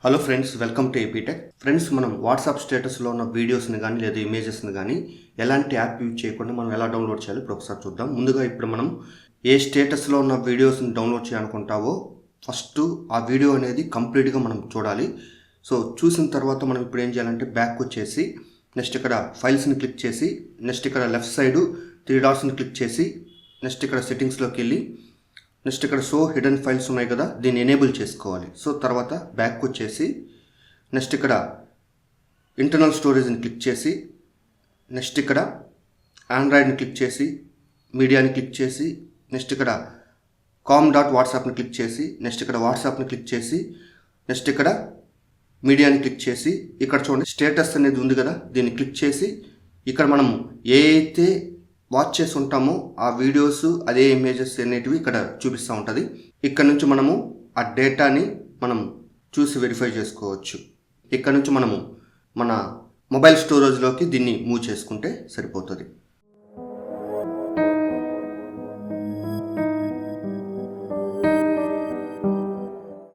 Hello friends, welcome to AP tech. Friends, మనం WhatsApp స్టేటస్లో ఉన్న వీడియోస్ని కానీ లేదా ఇమేజెస్ని కానీ ఎలాంటి యాప్ యూజ్ చేయకుండా మనం ఎలా డౌన్లోడ్ చేయాలి ఇప్పుడు ఒకసారి చూద్దాం. ముందుగా ఇప్పుడు మనం ఏ స్టేటస్లో ఉన్న వీడియోస్ని డౌన్లోడ్ చేయాలనుకుంటావో ఫస్ట్ ఆ వీడియో అనేది కంప్లీట్గా మనం చూడాలి. సో చూసిన తర్వాత మనం ఇప్పుడు ఏం చేయాలంటే బ్యాక్ వచ్చేసి నెక్స్ట్ ఇక్కడ ఫైల్స్ని క్లిక్ చేసి నెక్స్ట్ ఇక్కడ లెఫ్ట్ సైడ్ 3 డాట్స్ని క్లిక్ చేసి నెక్స్ట్ ఇక్కడ సెట్టింగ్స్లోకి వెళ్ళి నెక్స్ట్ ఇక్కడ షో హిడెన్ ఫైల్స్ ఉన్నాయి కదా, దీన్ని ఎనేబుల్ చేసుకోవాలి. సో తర్వాత బ్యాక్ వచ్చేసి నెక్స్ట్ ఇక్కడ ఇంటర్నల్ స్టోరేజ్ని క్లిక్ చేసి నెక్స్ట్ ఇక్కడ ఆండ్రాయిడ్ని క్లిక్ చేసి మీడియాని క్లిక్ చేసి నెక్స్ట్ ఇక్కడ com.whatsappని క్లిక్ చేసి నెక్స్ట్ ఇక్కడ వాట్సాప్ని క్లిక్ చేసి నెక్స్ట్ ఇక్కడ మీడియాని క్లిక్ చేసి ఇక్కడ చూడండి స్టేటస్ అనేది ఉంది కదా, దీన్ని క్లిక్ చేసి ఇక్కడ మనము ఏ అయితే వాచ్ చేసి ఉంటామో ఆ వీడియోస్ అదే ఇమేజెస్ అనేటివి ఇక్కడ చూపిస్తూ ఉంటుంది. ఇక్కడ నుంచి మనము ఆ డేటాని మనం చూసి వెరిఫై చేసుకోవచ్చు. ఇక్కడ నుంచి మనము మన మొబైల్ స్టోరేజ్లోకి దీన్ని మూవ్ చేసుకుంటే సరిపోతుంది.